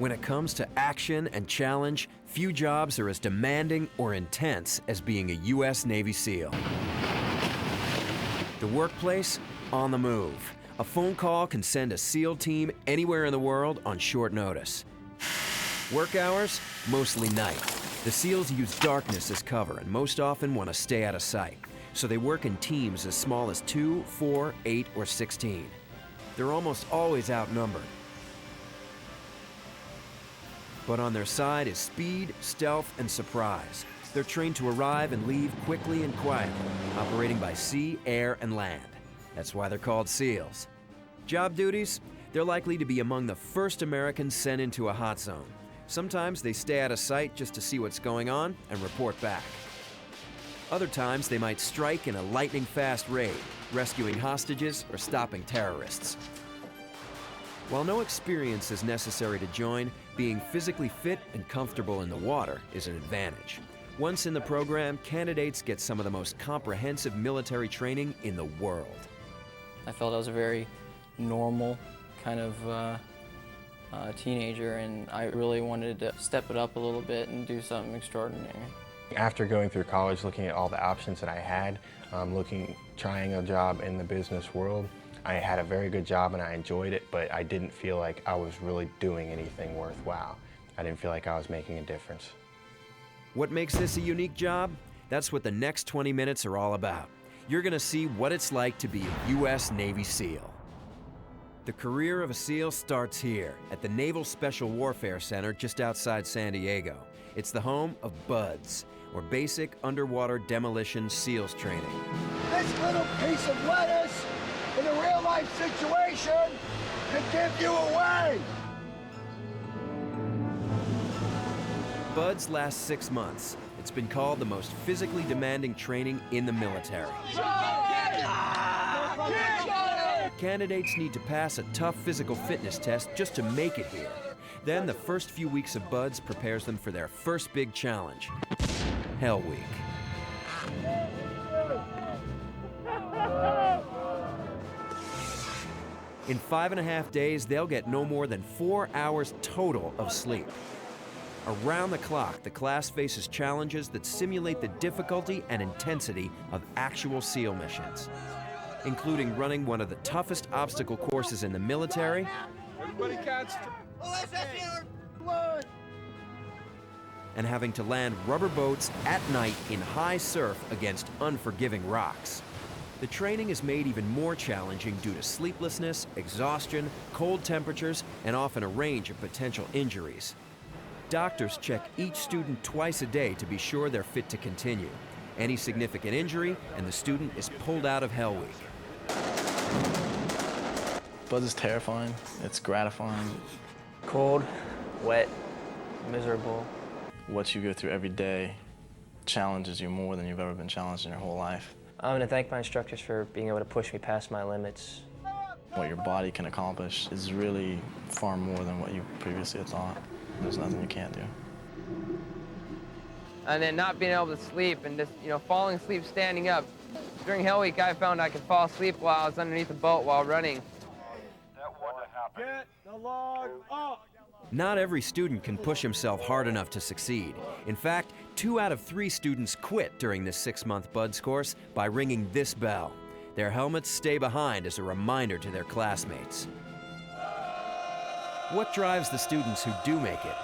When it comes to action and challenge, few jobs are as demanding or intense as being a U.S. Navy SEAL. The workplace? On the move. A phone call can send a SEAL team anywhere in the world on short notice. Work hours? Mostly night. The SEALs use darkness as cover and most often want to stay out of sight. So they work in teams as small as 2, 4, 8, or 16. They're almost always outnumbered. But on their side is speed, stealth, and surprise. They're trained to arrive and leave quickly and quietly, operating by sea, air, and land. That's why they're called SEALs. Job duties? They're likely to be among the first Americans sent into a hot zone. Sometimes they stay out of sight just to see what's going on and report back. Other times they might strike in a lightning-fast raid, rescuing hostages or stopping terrorists. While no experience is necessary to join, being physically fit and comfortable in the water is an advantage. Once in the program, candidates get some of the most comprehensive military training in the world. I felt I was a very normal kind of teenager, and I really wanted to step it up a little bit and do something extraordinary. After going through college, looking at all the options that I had, trying a job in the business world, I had a very good job and I enjoyed it, but I didn't feel like I was really doing anything worthwhile. I didn't feel like I was making a difference. What makes this a unique job? That's what the next 20 minutes are all about. You're gonna see what it's like to be a U.S. Navy SEAL. The career of a SEAL starts here, at the Naval Special Warfare Center just outside San Diego. It's the home of BUDS, or Basic Underwater Demolition SEALs Training. This little piece of lettuce in a real-life situation could give you away. BUDS lasts 6 months. It's been called the most physically demanding training in the military. Candidates need to pass a tough physical fitness test just to make it here. Then the first few weeks of BUDS prepares them for their first big challenge, Hell Week. In 5.5 days, they'll get no more than 4 hours total of sleep. Around the clock, the class faces challenges that simulate the difficulty and intensity of actual SEAL missions, including running one of the toughest obstacle courses in the military, and having to land rubber boats at night in high surf against unforgiving rocks. The training is made even more challenging due to sleeplessness, exhaustion, cold temperatures, and often a range of potential injuries. Doctors check each student twice a day to be sure they're fit to continue. Any significant injury, and the student is pulled out of Hell Week. BUDS is terrifying. It's gratifying. Cold, wet, miserable. What you go through every day challenges you more than you've ever been challenged in your whole life. I'm going to thank my instructors for being able to push me past my limits. What your body can accomplish is really far more than what you previously had thought. There's nothing you can't do. And then not being able to sleep and just, falling asleep standing up. During Hell Week, I found I could fall asleep while I was underneath the boat while running. Get the log up. Not every student can push himself hard enough to succeed. In fact, 2 out of 3 students quit during this 6-month BUDS course by ringing this bell. Their helmets stay behind as a reminder to their classmates. What drives the students who do make it?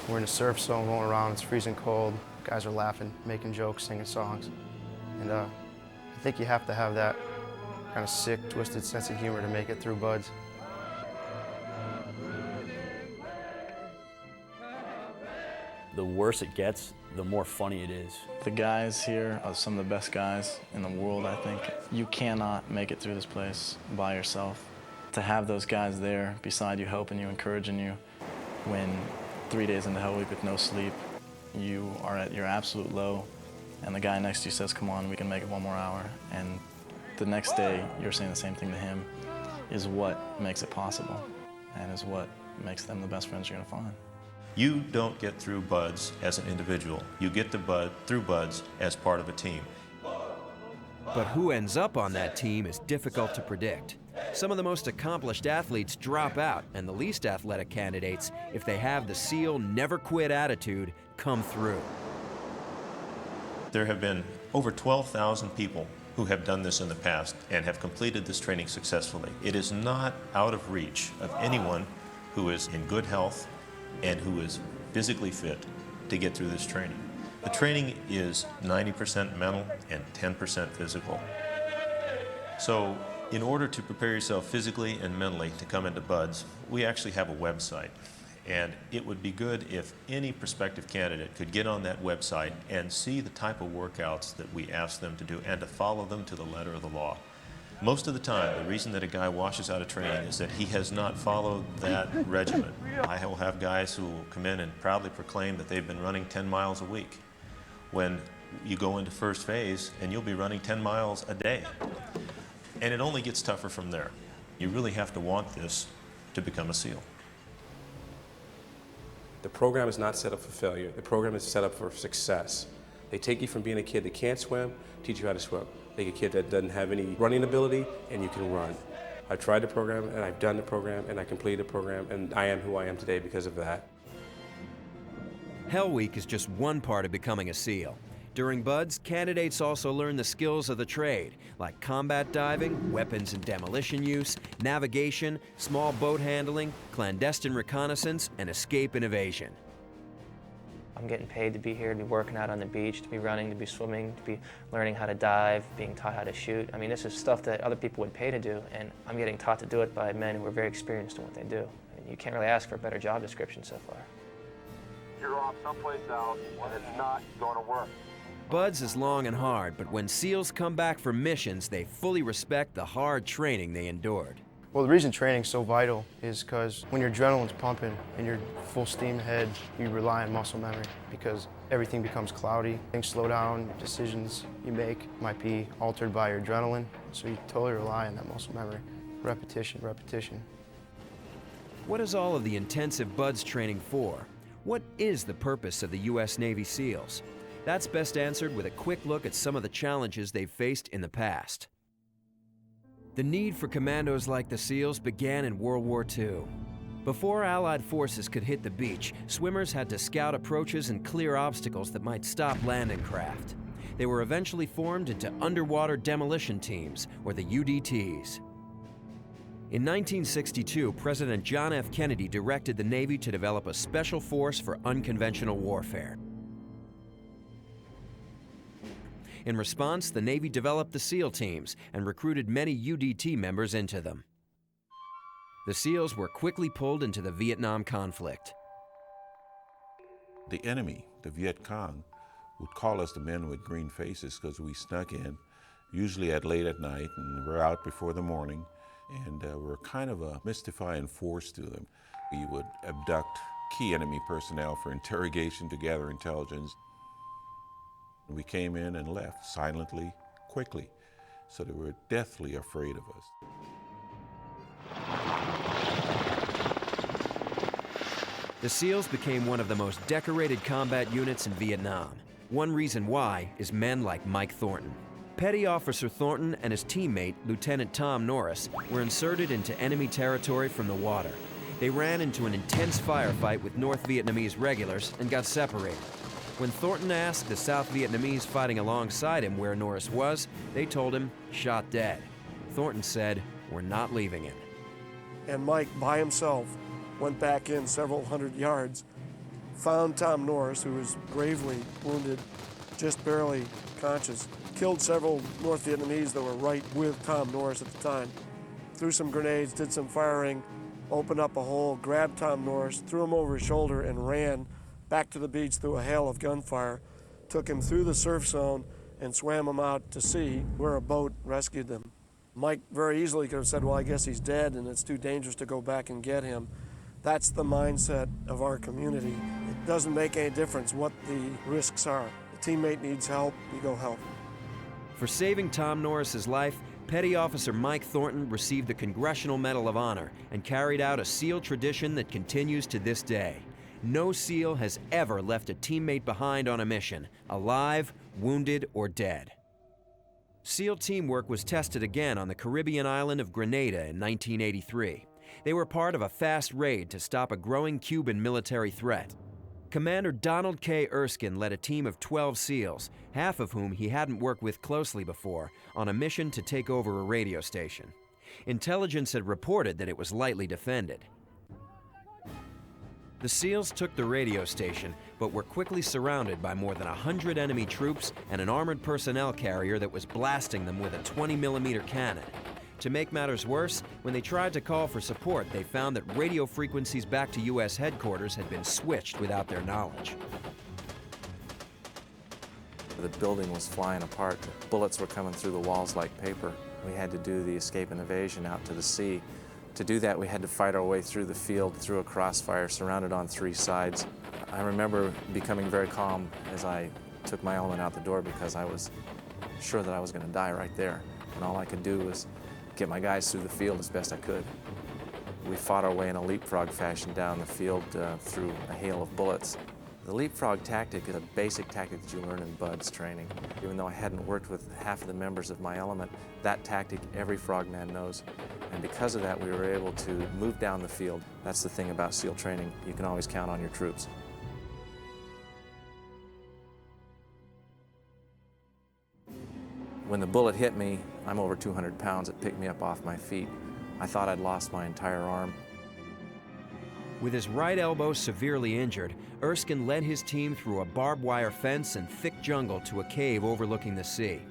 We're in a surf zone going around, it's freezing cold. Guys are laughing, making jokes, singing songs. And I think you have to have that kind of sick, twisted sense of humor to make it through BUDS. The worse it gets, the more funny it is. The guys here are some of the best guys in the world, I think. You cannot make it through this place by yourself. To have those guys there beside you, helping you, encouraging you, when 3 days into Hell Week with no sleep, you are at your absolute low, and the guy next to you says, come on, we can make it 1 more hour. And the next day, you're saying the same thing to him, is what makes it possible, and is what makes them the best friends you're gonna find. You don't get through BUDS as an individual. You get through BUDS as part of a team. But who ends up on that team is difficult to predict. Some of the most accomplished athletes drop out, and the least athletic candidates, if they have the SEAL never quit attitude, come through. There have been over 12,000 people who have done this in the past and have completed this training successfully. It is not out of reach of anyone who is in good health and who is physically fit to get through this training. The training is 90% mental and 10% physical. So in order to prepare yourself physically and mentally to come into BUD/S, we actually have a website. And it would be good if any prospective candidate could get on that website and see the type of workouts that we ask them to do and to follow them to the letter of the law. Most of the time, the reason that a guy washes out of training is that he has not followed that regimen. I will have guys who will come in and proudly proclaim that they've been running 10 miles a week, when you go into first phase and you'll be running 10 miles a day. And it only gets tougher from there. You really have to want this to become a SEAL. The program is not set up for failure. The program is set up for success. They take you from being a kid that can't swim, teach you how to swim. Take a kid that doesn't have any running ability, and you can run. I tried the program, and I've done the program, and I completed the program, and I am who I am today because of that. Hell Week is just one part of becoming a SEAL. During BUD/S, candidates also learn the skills of the trade, like combat diving, weapons and demolition use, navigation, small boat handling, clandestine reconnaissance, and escape and evasion. I'm getting paid to be here, to be working out on the beach, to be running, to be swimming, to be learning how to dive, being taught how to shoot. I mean, this is stuff that other people would pay to do, and I'm getting taught to do it by men who are very experienced in what they do. I mean, you can't really ask for a better job description so far. You're off someplace else, and it's not going to work. BUD/S is long and hard, but when SEALs come back from missions, they fully respect the hard training they endured. Well, the reason training's so vital is because when your adrenaline's pumping and you're full steam ahead, you rely on muscle memory because everything becomes cloudy. Things slow down, decisions you make might be altered by your adrenaline, so you totally rely on that muscle memory. Repetition, repetition. What is all of the intensive BUD/S training for? What is the purpose of the U.S. Navy SEALs? That's best answered with a quick look at some of the challenges they've faced in the past. The need for commandos like the SEALs began in World War II. Before Allied forces could hit the beach, swimmers had to scout approaches and clear obstacles that might stop landing craft. They were eventually formed into underwater demolition teams, or the UDTs. In 1962, President John F. Kennedy directed the Navy to develop a special force for unconventional warfare. In response, the Navy developed the SEAL teams and recruited many UDT members into them. The SEALs were quickly pulled into the Vietnam conflict. The enemy, the Viet Cong, would call us the men with green faces because we snuck in, usually late at night, and we're out before the morning, and we're kind of a mystifying force to them. We would abduct key enemy personnel for interrogation to gather intelligence. We came in and left silently, quickly, so they were deathly afraid of us. The SEALs became one of the most decorated combat units in Vietnam. One reason why is men like Mike Thornton. Petty Officer Thornton and his teammate, Lieutenant Tom Norris, were inserted into enemy territory from the water. They ran into an intense firefight with North Vietnamese regulars and got separated. When Thornton asked the South Vietnamese fighting alongside him where Norris was, they told him, shot dead. Thornton said, "We're not leaving him." And Mike, by himself, went back in several hundred yards, found Tom Norris, who was gravely wounded, just barely conscious, killed several North Vietnamese that were right with Tom Norris at the time, threw some grenades, did some firing, opened up a hole, grabbed Tom Norris, threw him over his shoulder, and ran back to the beach through a hail of gunfire, took him through the surf zone, and swam him out to sea, where a boat rescued them. Mike very easily could have said, well, I guess he's dead and it's too dangerous to go back and get him. That's the mindset of our community. It doesn't make any difference what the risks are. The teammate needs help, you go help. For saving Tom Norris's life, Petty Officer Mike Thornton received the Congressional Medal of Honor and carried out a SEAL tradition that continues to this day. No SEAL has ever left a teammate behind on a mission, alive, wounded, or dead. SEAL teamwork was tested again on the Caribbean island of Grenada in 1983. They were part of a fast raid to stop a growing Cuban military threat. Commander Donald K. Erskine led a team of 12 SEALs, half of whom he hadn't worked with closely before, on a mission to take over a radio station. Intelligence had reported that it was lightly defended. The SEALs took the radio station, but were quickly surrounded by more than 100 enemy troops and an armored personnel carrier that was blasting them with a 20mm cannon. To make matters worse, when they tried to call for support, they found that radio frequencies back to U.S. headquarters had been switched without their knowledge. The building was flying apart. Bullets were coming through the walls like paper. We had to do the escape and evasion out to the sea. To do that, we had to fight our way through the field, through a crossfire, surrounded on 3 sides. I remember becoming very calm as I took my element out the door because I was sure that I was going to die right there. And all I could do was get my guys through the field as best I could. We fought our way in a leapfrog fashion down the field through a hail of bullets. The leapfrog tactic is a basic tactic that you learn in BUD/S training. Even though I hadn't worked with half of the members of my element, that tactic every frogman knows. And because of that, we were able to move down the field. That's the thing about SEAL training. You can always count on your troops. When the bullet hit me, I'm over 200 pounds. It picked me up off my feet. I thought I'd lost my entire arm. With his right elbow severely injured, Erskine led his team through a barbed wire fence and thick jungle to a cave overlooking the sea.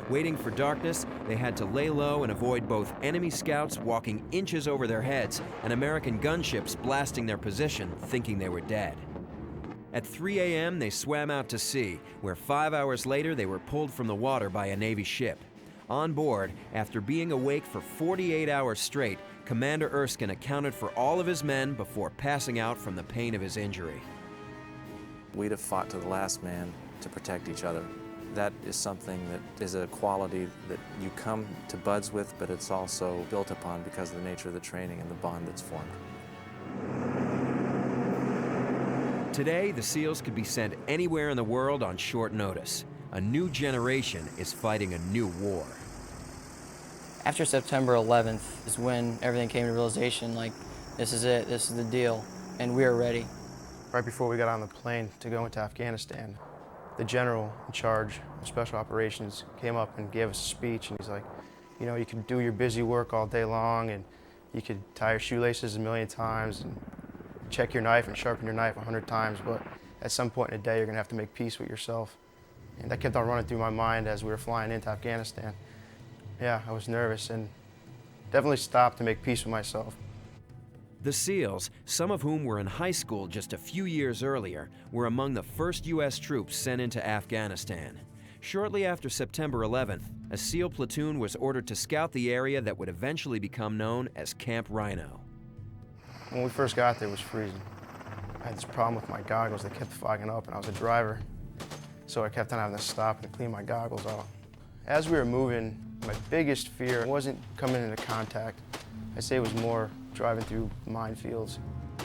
Waiting for darkness, they had to lay low and avoid both enemy scouts walking inches over their heads and American gunships blasting their position, thinking they were dead. At 3 a.m., they swam out to sea, where 5 hours later they were pulled from the water by a Navy ship. On board, after being awake for 48 hours straight, Commander Erskine accounted for all of his men before passing out from the pain of his injury. We'd have fought to the last man to protect each other. That is something that is a quality that you come to BUD/S with, but it's also built upon because of the nature of the training and the bond that's formed. Today, the SEALs could be sent anywhere in the world on short notice. A new generation is fighting a new war. After September 11th is when everything came to realization, like, this is it, this is the deal, and we are ready. Right before we got on the plane to go into Afghanistan, the general in charge of special operations came up and gave us a speech, and he's like, you know, you can do your busy work all day long, and you could tie your shoelaces a million times, and check your knife and sharpen your knife 100 times, but at some point in the day, you're gonna have to make peace with yourself. And that kept on running through my mind as we were flying into Afghanistan. Yeah, I was nervous and definitely stopped to make peace with myself. The SEALs, some of whom were in high school just a few years earlier, were among the first U.S. troops sent into Afghanistan. Shortly after September 11th, a SEAL platoon was ordered to scout the area that would eventually become known as Camp Rhino. When we first got there, it was freezing. I had this problem with my goggles. They kept fogging up, and I was a driver, so I kept on having to stop and clean my goggles off. As we were moving, my biggest fear wasn't coming into contact. I'd say it was more driving through minefields.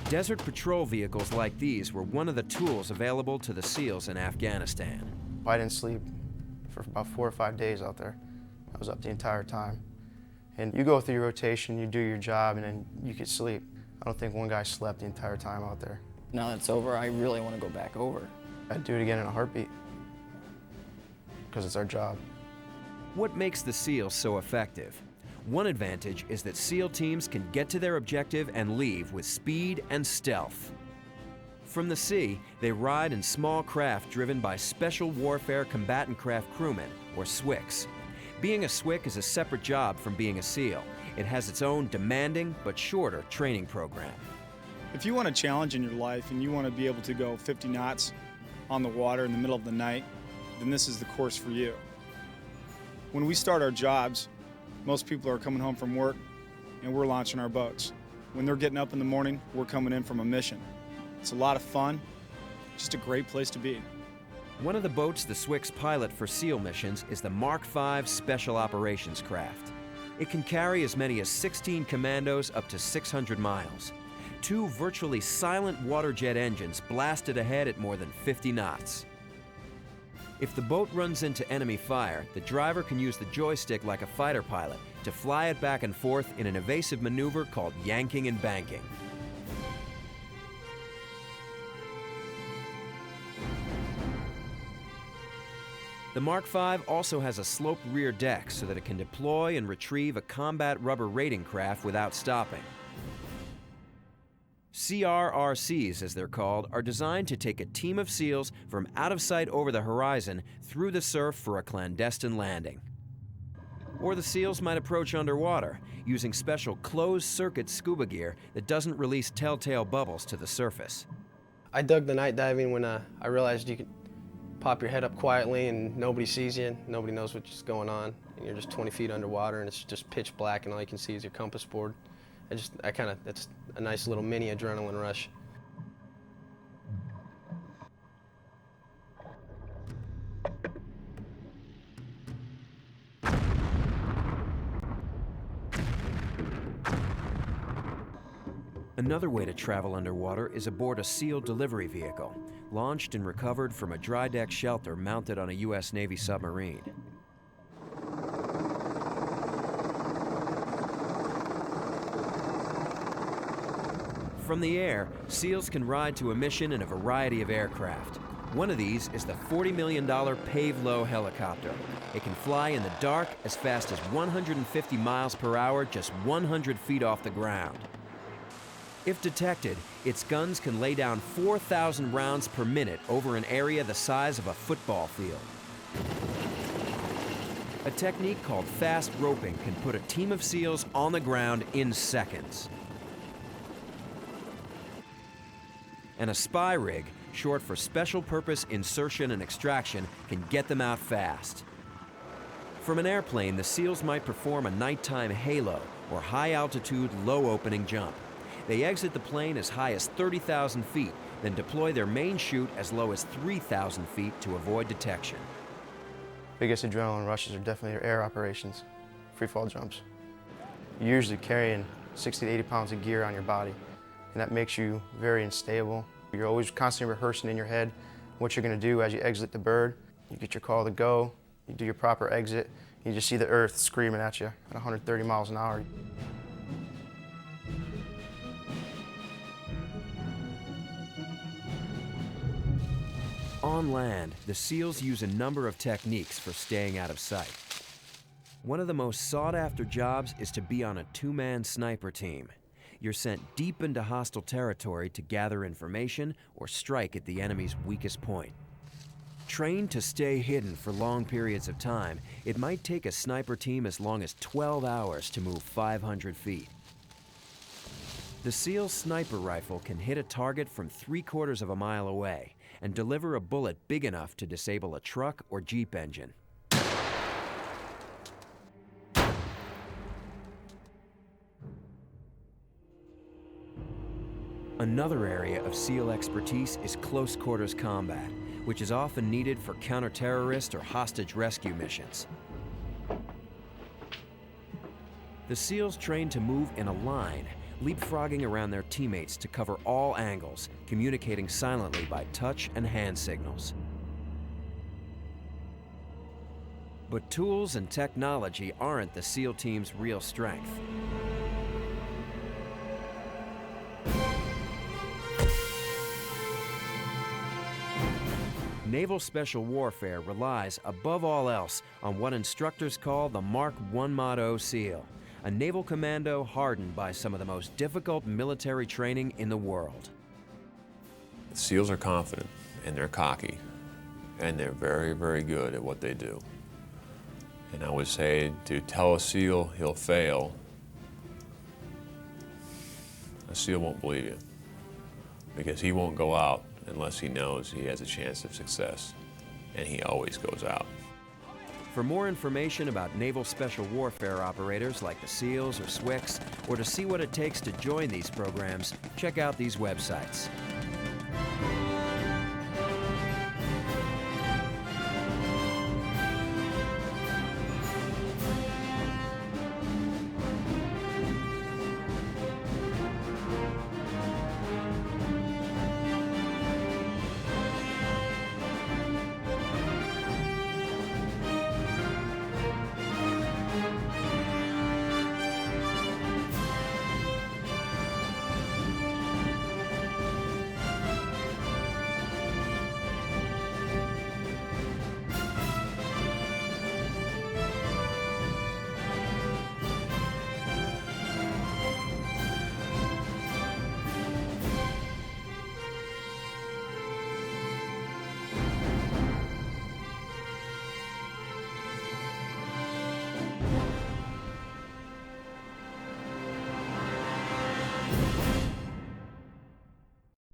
Desert patrol vehicles like these were one of the tools available to the SEALs in Afghanistan. I didn't sleep for about 4 or 5 days out there. I was up the entire time. And you go through your rotation, you do your job, and then you could sleep. I don't think one guy slept the entire time out there. Now that it's over, I really want to go back over. I'd do it again in a heartbeat, because it's our job. What makes the SEALs so effective? One advantage is that SEAL teams can get to their objective and leave with speed and stealth. From the sea, they ride in small craft driven by Special Warfare Combatant Craft Crewmen, or SWICCs. Being a SWIC is a separate job from being a SEAL. It has its own demanding but shorter training program. If you want a challenge in your life and you want to be able to go 50 knots on the water in the middle of the night, then this is the course for you. When we start our jobs, most people are coming home from work and we're launching our boats. When they're getting up in the morning, we're coming in from a mission. It's a lot of fun, just a great place to be. One of the boats the SWICCs pilot for SEAL missions is the Mark V Special Operations Craft. It can carry as many as 16 commandos up to 600 miles. 2 virtually silent water jet engines blasted ahead at more than 50 knots. If the boat runs into enemy fire, the driver can use the joystick like a fighter pilot to fly it back and forth in an evasive maneuver called yanking and banking. The Mark V also has a sloped rear deck so that it can deploy and retrieve a combat rubber raiding craft without stopping. CRRCs, as they're called, are designed to take a team of SEALs from out of sight over the horizon through the surf for a clandestine landing. Or the SEALs might approach underwater, using special closed-circuit scuba gear that doesn't release telltale bubbles to the surface. I dug the night diving when I realized you could pop your head up quietly and nobody sees you, nobody knows what's going on, and you're just 20 feet underwater and it's just pitch black and all you that's your compass board. That's a nice little mini adrenaline rush. Another way to travel underwater is aboard a SEAL delivery vehicle, launched and recovered from a dry deck shelter mounted on a U.S. Navy submarine. From the air, SEALs can ride to a mission in a variety of aircraft. One of these is the $40 million Pave-Low helicopter. It can fly in the dark as fast as 150 miles per hour just 100 feet off the ground. If detected, its guns can lay down 4,000 rounds per minute over an area the size of a football field. A technique called fast roping can put a team of SEALs on the ground in seconds. And a spy rig, short for Special Purpose Insertion and Extraction, can get them out fast. From an airplane, the SEALs might perform a nighttime halo, or high-altitude, low-opening jump. They exit the plane as high as 30,000 feet, then deploy their main chute as low as 3,000 feet to avoid detection. Biggest adrenaline rushes are definitely your air operations, free fall jumps. You're usually carrying 60 to 80 pounds of gear on your body, and that makes you very unstable. You're always constantly rehearsing in your head what you're going to do as you exit the bird. You get your call to go, you do your proper exit, you just see the earth screaming at you at 130 miles an hour. On land, the SEALs use a number of techniques for staying out of sight. One of the most sought-after jobs is to be on a two-man sniper team. You're sent deep into hostile territory to gather information or strike at the enemy's weakest point. Trained to stay hidden for long periods of time, it might take a sniper team as long as 12 hours to move 500 feet. The SEAL sniper rifle can hit a target from 3/4 of a mile away and deliver a bullet big enough to disable a truck or Jeep engine. Another area of SEAL expertise is close quarters combat, which is often needed for counter-terrorist or hostage rescue missions. The SEALs train to move in a line, leapfrogging around their teammates to cover all angles, communicating silently by touch and hand signals. But tools and technology aren't the SEAL team's real strength. Naval Special Warfare relies, above all else, on what instructors call the Mark I Mod O SEAL, a naval commando hardened by some of the most difficult military training in the world. SEALs are confident, and they're cocky, and they're very, very good at what they do. And I would say to tell a SEAL he'll fail, a SEAL won't believe you, because he won't go out unless he knows he has a chance of success, and he always goes out. For more information about Naval Special Warfare operators like the SEALs or SWICCs, or to see what it takes to join these programs, check out these websites.